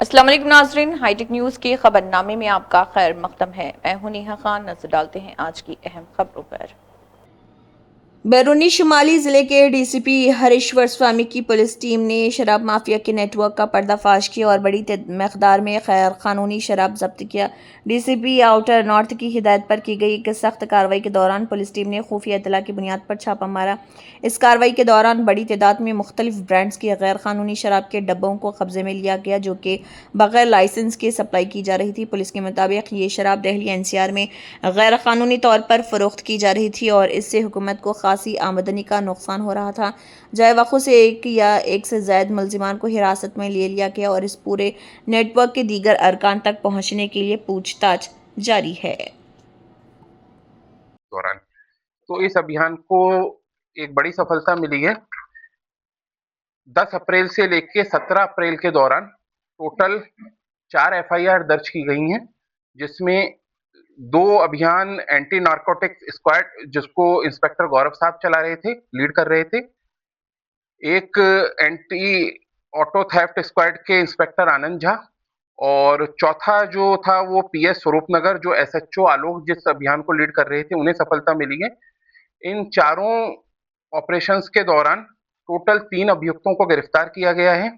अस्सलाम वालेकुम नाज़रीन, हाईटेक न्यूज़ के खबरनामे में आपका खैर मकदम है। मैं हूं नेहा खान। नजर डालते हैं आज की अहम खबरों पर। बैरूनी शुमाली जिले के डीसीपी हरीश्वर स्वामी की पुलिस टीम ने शराब माफिया के नेटवर्क का पर्दाफाश किया और बड़ी मकदार में गैर कानूनी शराब जब्त किया। डीसीपी आउटर नॉर्थ की हिदायत पर की गई एक सख्त कार्रवाई के दौरान पुलिस टीम ने खुफिया इतला की बुनियाद पर छापा मारा। इस कार्रवाई के दौरान बड़ी तादाद में मुख्तलिफ ब्रांड्स की गैर कानूनी शराब के डब्बों को कब्जे में लिया गया, जो कि बगैर लाइसेंस के सप्लाई की जा रही थी। पुलिस के मुताबिक ये शराब दिल्ली एनसीआर में गैर कानूनी तौर पर फरोख्त की जा रही थी और इससे हुकूमत को खासी आमदनी का नुकसान हो रहा था। जाए वक़्त से एक से ज़ायद मुलजिमान को हिरासत में ले लिया गया और इस पूरे नेटवर्क के दीगर अरकान तक पहुंचने के लिए पूछताछ जारी है। दौरान तो इस अभियान को एक बड़ी सफलता मिली है। 10 अप्रैल से लेके 17 अप्रैल के दौरान टोटल 4 एफआईआर दर्ज की गई हैं, जिसमें 2 अभियान एंटी नारकोटिक्स स्क्वाड जिसको इंस्पेक्टर गौरव साहब चला रहे थे, लीड कर रहे थे। एक एंटी ऑटो थेफ्ट स्क्वाड के इंस्पेक्टर आनंद झा और चौथा जो था वो पीएस स्वरूपनगर जो एसएचओ आलोक जिस अभियान को लीड कर रहे थे, उन्हें सफलता मिली है। इन चारों ऑपरेशंस के दौरान टोटल 3 अभियुक्तों को गिरफ्तार किया गया है।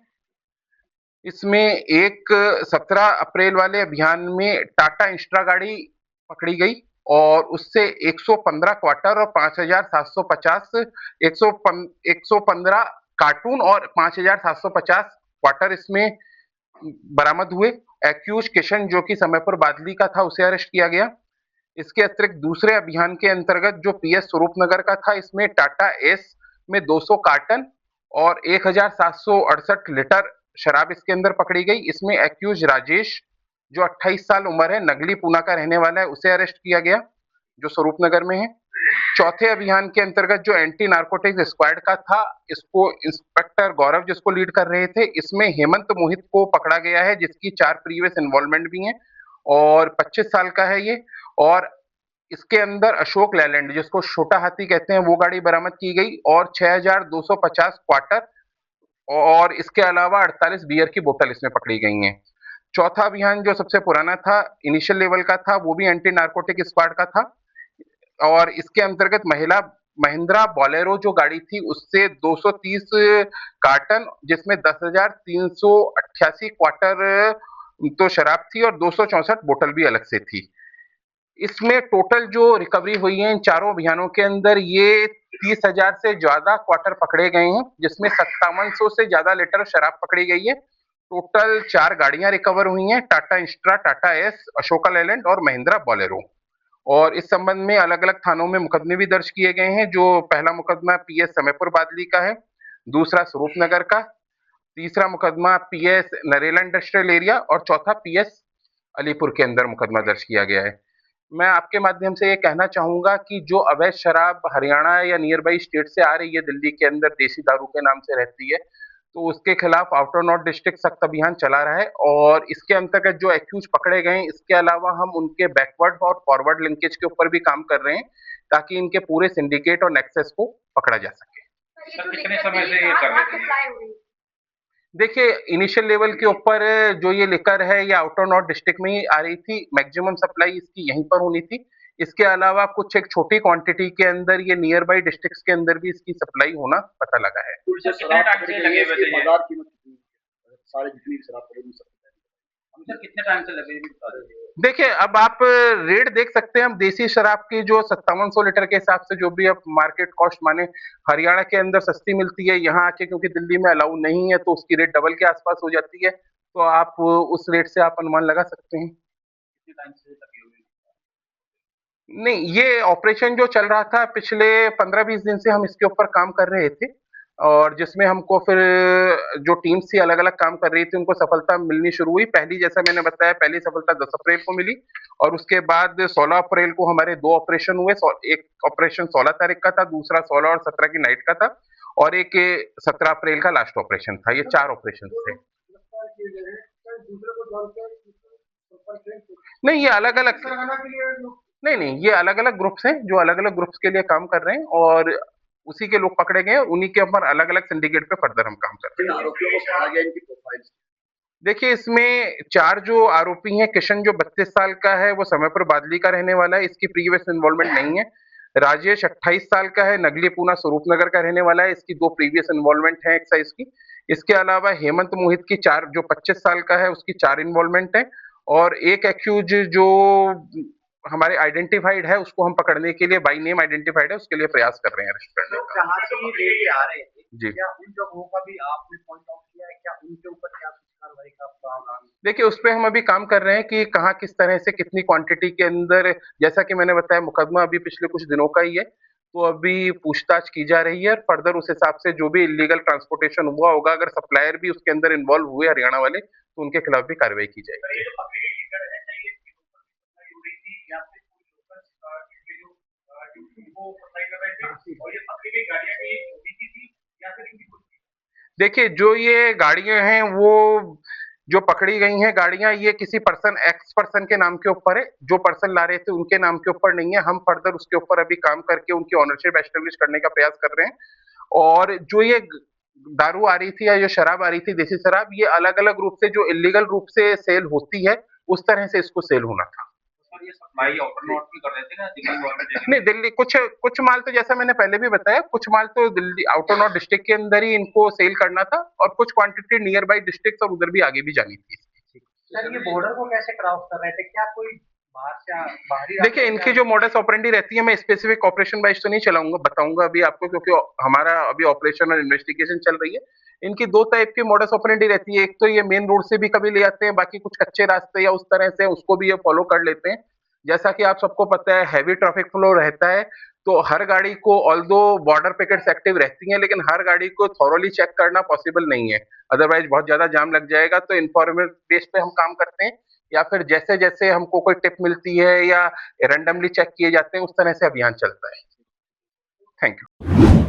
इसमें एक 17 अप्रैल वाले अभियान में टाटा इंस्ट्रा गाड़ी पकड़ी गई और उससे 115 क्वार्टर और 5,750 115 कार्टून और 5,750 क्वार्टर इसमें बरामद हुए। एक्यूज किशन जो कि समयपुर बादली का था, उसे अरेस्ट किया गया। इसके अतिरिक्त दूसरे अभियान के अंतर्गत जो पीएस स्वरूपनगर का था, इसमें टाटा एस में 200 कार्टन और 1,768 लीटर शराब इसके अंदर पकड़ी गई। इसमें एक्यूज राजेश जो 28 साल उम्र है, नगली पूना का रहने वाला है, उसे अरेस्ट किया गया जो स्वरूपनगर में है। चौथे अभियान के अंतर्गत जो एंटी नारकोटिक्स स्क्वाड का था, इसको इंस्पेक्टर गौरव जिसको लीड कर रहे थे, इसमें हेमंत मोहित को पकड़ा गया है जिसकी 4 प्रीवियस इन्वॉल्वमेंट भी हैं और 25 साल का है ये। और इसके अंदर अशोक लैलैंड जिसको छोटा हाथी कहते हैं, वो गाड़ी बरामद की गई और 6,250 क्वार्टर और इसके अलावा 48 बियर की बोतल इसमें पकड़ी गई हैं। चौथा अभियान जो सबसे पुराना था, इनिशियल लेवल का था, वो भी एंटी नारकोटिक स्क्वाड का था और इसके अंतर्गत महिंद्रा बोलेरो जो गाड़ी थी, उससे 230 कार्टन जिसमें 10,388 क्वार्टर तो शराब थी और 264 बोतल भी अलग से थी। इसमें टोटल जो रिकवरी हुई है इन चारों अभियानों के अंदर, ये 30,000 से ज्यादा क्वार्टर पकड़े गए हैं, जिसमें 5700 से ज्यादा लीटर शराब पकड़ी गई है। टोटल 4 गाड़ियां रिकवर हुई हैं, टाटा इंस्ट्रा, टाटा एस, अशोका लेलैंड और महिंद्रा बोलेरो। और इस संबंध में अलग अलग थानों में मुकदमे भी दर्ज किए गए हैं। जो पहला मुकदमा पीएस समयपुर बादली का है, दूसरा स्वरूपनगर का, तीसरा मुकदमा पीएस नरेला इंडस्ट्रियल एरिया और चौथा पीएस अलीपुर के अंदर मुकदमा दर्ज किया गया है। मैं आपके माध्यम से ये कहना चाहूंगा कि जो अवैध शराब हरियाणा या नियर बाई स्टेट से आ रही है, दिल्ली के अंदर देसी दारू के नाम से रहती है, तो उसके खिलाफ आउटर नॉर्थ डिस्ट्रिक्ट सख्त अभियान चला रहा है और इसके अंतर्गत जो एक्यूज पकड़े गए हैं, इसके अलावा हम उनके बैकवर्ड और फॉरवर्ड लिंकेज के ऊपर भी काम कर रहे हैं ताकि इनके पूरे सिंडिकेट और नेक्सस को पकड़ा जा सके। सर कितने समय से ये कर रहे थे? देखिए, इनिशियल लेवल के ऊपर जो ये लिकर है, ये आउटर नॉर्थ डिस्ट्रिक्ट में ही आ रही थी, मैक्सिमम सप्लाई इसकी यहीं पर होनी थी। इसके अलावा कुछ एक छोटी क्वांटिटी के अंदर ये नियर बाई डिस्ट्रिक्ट्स के अंदर भी इसकी सप्लाई होना पता लगा है। कितने टाइम से लगे हुए थे ये? बाजार कीमत कितनी है? सारे जितनी भी शराब पड़ेगी सब हम सर कितने टाइम से लगे ये भी बता दीजिए। देखिए, अब आप रेट देख सकते हैं। हम देसी शराब की जो 5700 लीटर के हिसाब से जो भी अब मार्केट कॉस्ट माने हरियाणा के अंदर सस्ती मिलती है, यहाँ आके क्योंकि दिल्ली में अलाउ नहीं है तो उसकी रेट डबल के आसपास हो जाती है, तो आप उस रेट से आप अनुमान लगा सकते हैं। कितने टाइम से लगे हुए? नहीं, ये ऑपरेशन जो चल रहा था पिछले 15-20 दिन से हम इसके ऊपर काम कर रहे थे और जिसमें हमको फिर जो टीम्स थी अलग अलग काम कर रही थी, उनको सफलता मिलनी शुरू हुई। पहली, जैसा मैंने बताया, पहली सफलता 10 अप्रैल को मिली और उसके बाद 16 अप्रैल को हमारे 2 ऑपरेशन हुए। एक ऑपरेशन 16 तारीख का था, दूसरा 16 और 17 की नाइट का था और एक 17 अप्रैल का लास्ट ऑपरेशन था। ये 4 ऑपरेशन थे। नहीं, ये अलग अलग नहीं, ये अलग अलग ग्रुप्स हैं जो अलग अलग ग्रुप्स के लिए काम कर रहे हैं और उसी के लोग पकड़े गए और उन्हीं के ऊपर अलग अलग सिंडिकेट पे फर्दर हम काम कर रहे हैं। आरोपियों को पकड़ा गया, इनकी प्रोफाइल देखिए, इसमें 4 जो आरोपी हैं, किशन जो 32 साल का है, वो समय पर बादली का रहने वाला है, इसकी प्रीवियस इन्वॉल्वमेंट नहीं है। राजेश 28 साल का है, नगली पूना स्वरूप नगर का रहने वाला है, इसकी 2 प्रीवियस इन्वॉल्वमेंट है एक्साइज की। इसके अलावा हेमंत मोहित की 4 जो 25 साल का है, उसकी 4 इन्वॉल्वमेंट है और एक एक्यूज जो हमारे आइडेंटिफाइड है, उसको हम पकड़ने के लिए बाय नेम आइडेंटिफाइड है, उसके लिए प्रयास कर रहे हैं अरेस्ट करने तो का। जहाँ से ये लेके आ रहे थे, जी। क्या उन जगहों का भी आपने पॉइंट आउट किया है? क्या उनके ऊपर क्या कुछ कार्रवाई का प्रावधान? देखिए, उसपे हम अभी काम कर रहे हैं कि कहाँ किस तरह से कितनी क्वांटिटी के अंदर, जैसा कि मैंने बताया मुकदमा अभी पिछले कुछ दिनों का ही है, तो अभी पूछताछ की जा रही है और फर्दर उस हिसाब से जो भी इल्लीगल ट्रांसपोर्टेशन हुआ होगा, अगर सप्लायर भी उसके अंदर इन्वॉल्व हुए हरियाणा वाले, तो उनके खिलाफ भी कार्रवाई की जाएगी। ये जो पकड़े गए लीडर है, क्या ये इसके ऊपर सप्लाई हो रही थी या फिर कोई लोकल इसके जो को सप्लाई कर रहे थे? और ये पकड़ी गई गाड़ियाँ भी चोरी की थी या फिर इनकी खुद की? देखिए, जो ये गाड़ियां हैं वो जो पकड़ी गई हैं गाड़ियां, ये किसी पर्सन एक्स पर्सन के नाम के ऊपर है। जो पर्सन ला रहे थे उनके नाम के ऊपर नहीं है। हम फर्दर उसके ऊपर अभी काम करके उनकी ऑनरशिप एस्टेब्लिश करने का प्रयास कर रहे हैं। और जो ये दारू आ रही थी या जो शराब आ रही थी, देसी शराब, ये अलग अलग रूप से जो इलीगल रूप से सेल होती है, उस तरह से इसको सेल होना था। सर ये सप्लाई आउटर नॉट भी कर रहे थे ना दिल्ली गवर्नमेंट? नहीं, दिल्ली कुछ कुछ माल तो जैसा मैंने पहले भी बताया, कुछ माल तो दिल्ली आउटर नॉर्थ डिस्ट्रिक्ट के अंदर ही इनको सेल करना था और कुछ क्वांटिटी नियर बाई डिस्ट्रिक्ट और उधर भी आगे भी जानी थी। सर ये बॉर्डर को कैसे क्रॉस कर रहे थे? क्या कोई बाहर से बाहरी देखिए, इनकी जो मॉडस ऑपरेंडी रहती है, मैं स्पेसिफिक ऑपरेशन वाइज तो नहीं चलाऊंगा, बताऊंगा अभी आपको, क्योंकि हमारा अभी ऑपरेशन और इन्वेस्टिगेशन चल रही है। इनकी 2 टाइप की मॉडस ऑपरेंडी रहती है। एक तो ये मेन रोड से भी कभी ले आते हैं, बाकी कुछ कच्चे रास्ते या उस तरह से उसको भी ये फॉलो कर लेते हैं। जैसा कि आप सबको पता है, हैवी ट्रैफिक फ्लो रहता है, तो हर गाड़ी को, ऑल्दो बॉर्डर पिकेट्स एक्टिव रहती हैं, लेकिन हर गाड़ी को थॉरोली चेक करना पॉसिबल नहीं है, अदरवाइज बहुत ज्यादा जाम लग जाएगा। तो इन्फॉर्मेट बेस पे हम काम करते हैं, या फिर जैसे जैसे हमको कोई टिप मिलती है या रैंडमली चेक किए जाते हैं, उस तरह से अभियान चलता है। Thank you.